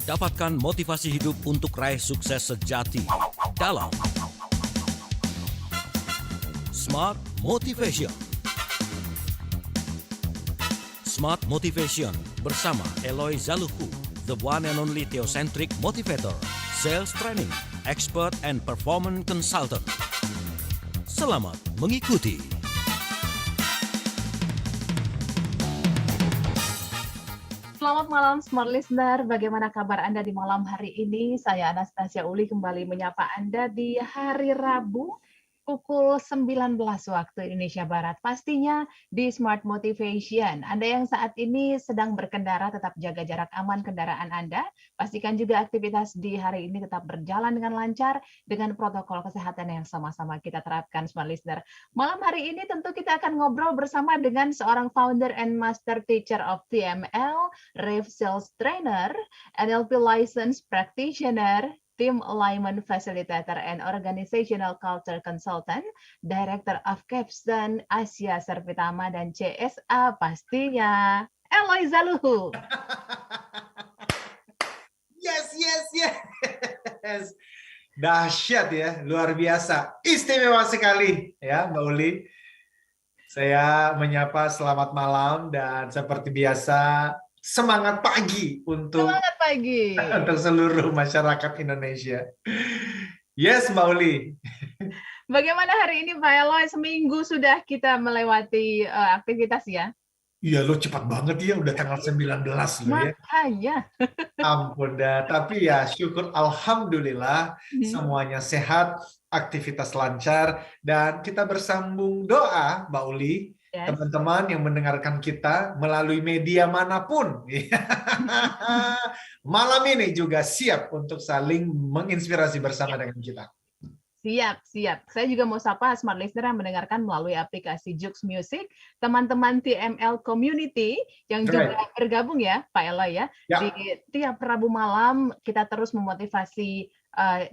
Dapatkan motivasi hidup untuk raih sukses sejati dalam Smart Motivation. Smart Motivation bersama Eloy Zaluhu, the one and only theocentric motivator, sales training, expert and performance consultant. Selamat mengikuti. Selamat malam Smart Listener, bagaimana kabar Anda di malam hari ini? Saya Anastasia Uli kembali menyapa Anda di hari Rabu pukul 19 waktu Indonesia Barat. Pastinya di Smart Motivation. Anda yang saat ini sedang berkendara tetap jaga jarak aman kendaraan Anda. Pastikan juga aktivitas di hari ini tetap berjalan dengan lancar dengan protokol kesehatan yang sama-sama kita terapkan Smart Listener. Malam hari ini tentu kita akan ngobrol bersama dengan seorang founder and master teacher of TML, Rave Sales Trainer, NLP Licensed Practitioner, Team Alignment Facilitator and Organizational Culture Consultant, Director of Capstone Asia Servitama dan CSA pastinya Eloy Zaluhu. Yes. Dahsyat ya, luar biasa. Istimewa sekali ya, Mbak Uli. Saya menyapa selamat malam dan seperti biasa semangat pagi untuk seluruh masyarakat Indonesia. Yes, Mbak Uli. Bagaimana hari ini Pak Eloy? Seminggu sudah kita melewati aktivitas ya? Iya, lo cepat banget ya, udah tanggal 19 loh ya. Makanya. Ampun dah, tapi ya syukur alhamdulillah semuanya sehat, aktivitas lancar, dan kita bersambung doa, Mbak Uli. Yes. Teman-teman yang mendengarkan kita melalui media manapun, malam ini juga siap untuk saling menginspirasi bersama dengan kita. Siap. Saya juga mau sapa Smart Listener yang mendengarkan melalui aplikasi Jux Music, teman-teman TML Community yang juga bergabung ya, Pak Eloy ya. Di tiap Rabu malam kita terus memotivasi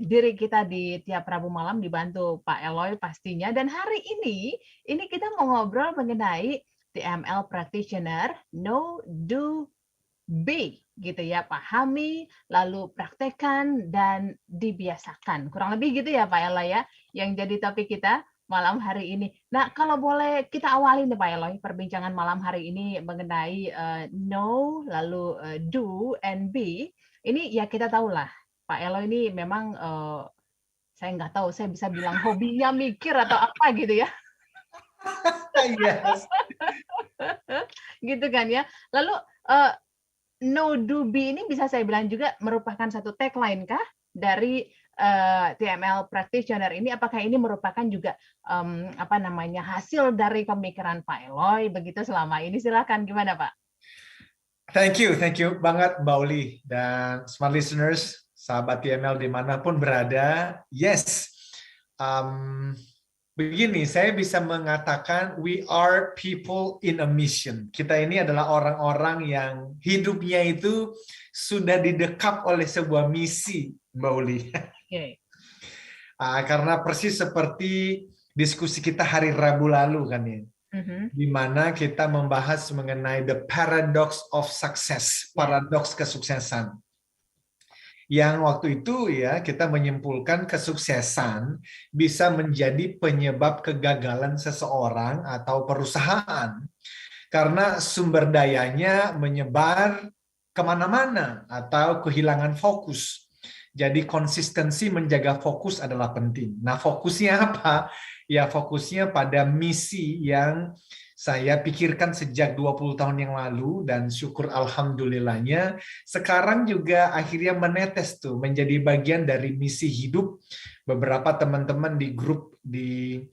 diri kita di tiap Rabu malam dibantu Pak Eloy pastinya. Dan hari ini kita mau ngobrol mengenai TML Practitioner, Know, Do, Be, gitu ya. Pahami, lalu praktekkan, dan dibiasakan. Kurang lebih gitu ya Pak Eloy ya, yang jadi topik kita malam hari ini. Nah, kalau boleh kita awali nih Pak Eloy, perbincangan malam hari ini mengenai know, lalu do, and be. Ini ya kita tahulah, Pak Eloy ini memang saya nggak tahu, saya bisa bilang hobinya mikir atau apa gitu ya. Yes. Gitu kan ya. Lalu know, do, be ini bisa saya bilang juga merupakan satu tagline kah dari TML Practitioner ini? Apakah ini merupakan juga hasil dari pemikiran Pak Eloy begitu selama ini? Silakan, gimana Pak? Thank you banget Mbak Uli dan Smart Listeners, sahabat TML dimanapun berada. Yes, begini, saya bisa mengatakan we are people in a mission. Kita ini adalah orang-orang yang hidupnya itu sudah didekap oleh sebuah misi, Mbak Uli. Okay. Karena persis seperti diskusi kita hari Rabu lalu kan ya. Di mana kita membahas mengenai the paradox of success, paradoks kesuksesan. Yang waktu itu ya kita menyimpulkan kesuksesan bisa menjadi penyebab kegagalan seseorang atau perusahaan karena sumber dayanya menyebar kemana-mana atau kehilangan fokus. Jadi konsistensi menjaga fokus adalah penting. Nah, fokusnya apa? Ya fokusnya pada misi yang saya pikirkan sejak 20 tahun yang lalu dan syukur alhamdulillahnya sekarang juga akhirnya menetes tuh menjadi bagian dari misi hidup beberapa teman-teman di grup di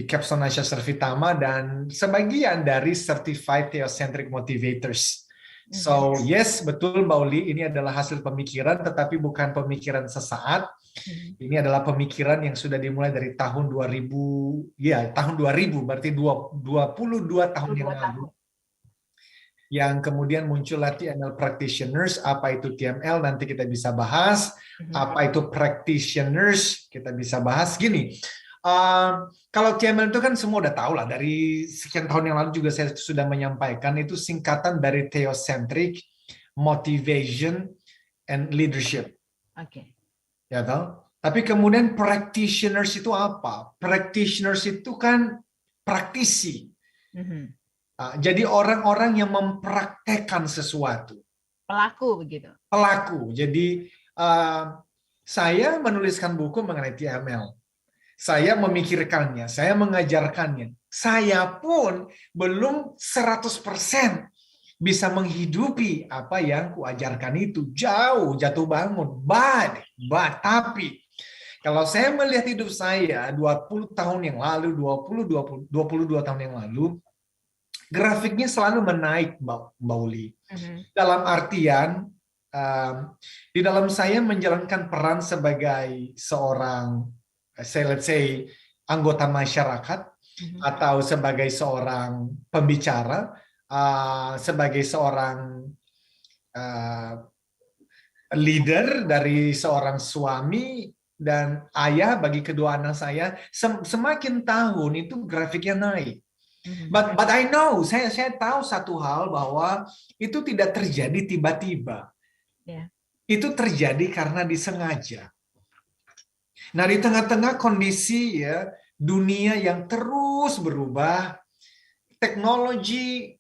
Capstone Asia Servitama dan sebagian dari Certified Theocentric Motivators. So yes, betul Mbak Uli, ini adalah hasil pemikiran tetapi bukan pemikiran sesaat. Ini adalah pemikiran yang sudah dimulai dari tahun 2000, ya tahun 2000, berarti 22 tahun yang lalu. Yang kemudian muncullah TML Practitioners. Apa itu TML? Nanti kita bisa bahas. Apa itu Practitioners? Kita bisa bahas. Gini, Kalau TML itu kan semua udah tahu lah, dari sekian tahun yang lalu juga saya sudah menyampaikan, itu singkatan dari Theocentric Motivation and Leadership. Oke. Ya tahu. Tapi kemudian practitioners itu apa? Practitioners itu kan praktisi. Jadi orang-orang yang mempraktekkan sesuatu. Pelaku begitu. Pelaku. Jadi saya menuliskan buku mengenai TML. Saya memikirkannya, saya mengajarkannya. Saya pun belum 100% bisa menghidupi apa yang kuajarkan itu. Jauh, jatuh bangun. Tapi kalau saya melihat hidup saya 20 tahun yang lalu, 22 tahun yang lalu, grafiknya selalu menaik, Mbak Uli. Dalam artian, di dalam saya menjalankan peran sebagai seorang, let's say, anggota masyarakat, atau sebagai seorang pembicara, sebagai seorang leader, dari seorang suami dan ayah bagi kedua anak saya, semakin tahun itu grafiknya naik. But I know, saya tahu satu hal, bahwa itu tidak terjadi tiba-tiba. Itu terjadi karena disengaja. Nah, di tengah-tengah kondisi ya dunia yang terus berubah, teknologi,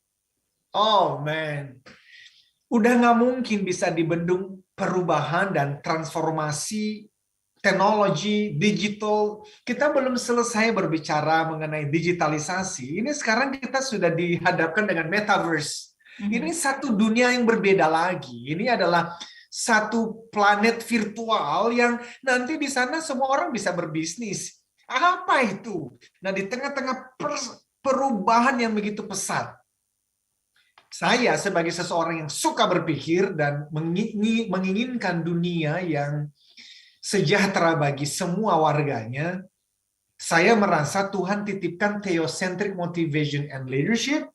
udah nggak mungkin bisa dibendung perubahan dan transformasi teknologi digital. Kita belum selesai berbicara mengenai digitalisasi. Ini sekarang kita sudah dihadapkan dengan metaverse. Ini satu dunia yang berbeda lagi. Ini adalah satu planet virtual yang nanti di sana semua orang bisa berbisnis. Apa itu? Nah, di tengah-tengah perubahan yang begitu pesat, saya sebagai seseorang yang suka berpikir dan menginginkan dunia yang sejahtera bagi semua warganya, saya merasa Tuhan titipkan Theocentric Motivation and Leadership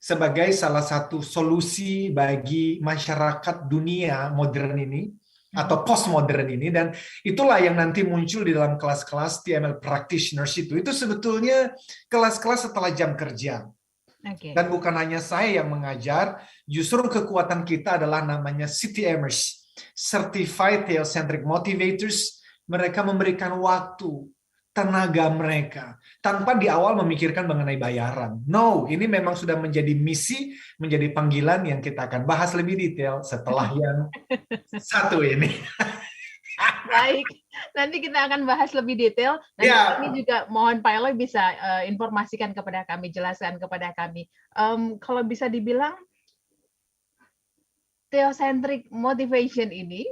sebagai salah satu solusi bagi masyarakat dunia modern ini, atau postmodern ini, dan itulah yang nanti muncul di dalam kelas-kelas TML practitioners itu. Itu sebetulnya kelas-kelas setelah jam kerja. Dan bukan hanya saya yang mengajar, justru kekuatan kita adalah namanya CTMers, Certified Theocentric Motivators. Mereka memberikan waktu, tenaga mereka, tanpa di awal memikirkan mengenai bayaran. No, ini memang sudah menjadi misi, menjadi panggilan yang kita akan bahas lebih detail setelah yang satu ini. Baik, nanti kita akan bahas lebih detail. Nanti kami juga mohon Pak Eloy bisa informasikan kepada kami, jelaskan kepada kami. Kalau bisa dibilang, Theocentric Motivation ini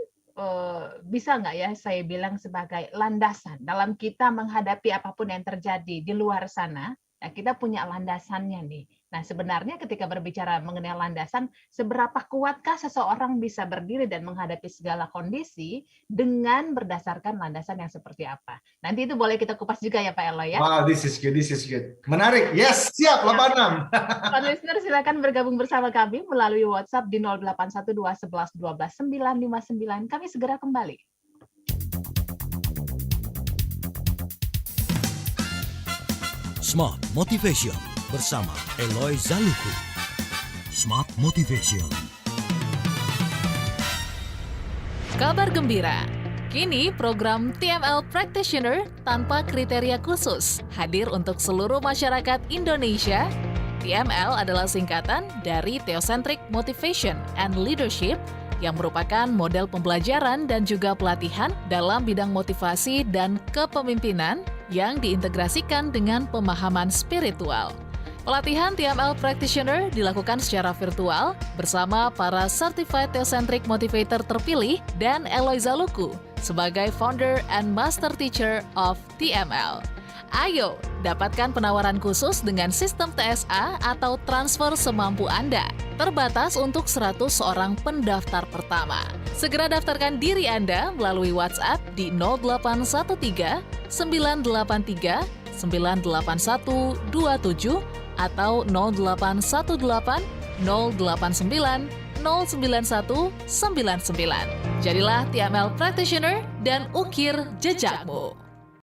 bisa nggak ya saya bilang sebagai landasan dalam kita menghadapi apapun yang terjadi di luar sana. Nah, kita punya landasannya nih. Nah, sebenarnya ketika berbicara mengenai landasan, seberapa kuatkah seseorang bisa berdiri dan menghadapi segala kondisi dengan berdasarkan landasan yang seperti apa? Nanti itu boleh kita kupas juga ya Pak Eloy ya. Wow, this is good. Menarik. Yes, siap, 86. Para listener silakan bergabung bersama kami melalui WhatsApp di 0812 11 12 959. Kami segera kembali. Smart Motivation bersama Eloy Zaluku. Smart Motivation. Kabar gembira. Kini program TML Practitioner tanpa kriteria khusus hadir untuk seluruh masyarakat Indonesia. TML adalah singkatan dari Theocentric Motivation and Leadership yang merupakan model pembelajaran dan juga pelatihan dalam bidang motivasi dan kepemimpinan yang diintegrasikan dengan pemahaman spiritual. Pelatihan TML Practitioner dilakukan secara virtual bersama para Certified Theocentric Motivator terpilih dan Eloy Zaluku sebagai Founder and Master Teacher of TML. Ayo, dapatkan penawaran khusus dengan sistem TSA atau transfer semampu Anda. Terbatas untuk 100 orang pendaftar pertama. Segera daftarkan diri Anda melalui WhatsApp di 0813 983 981 27 atau 0818 089 09199. Jadilah TML Practitioner dan ukir jejakmu.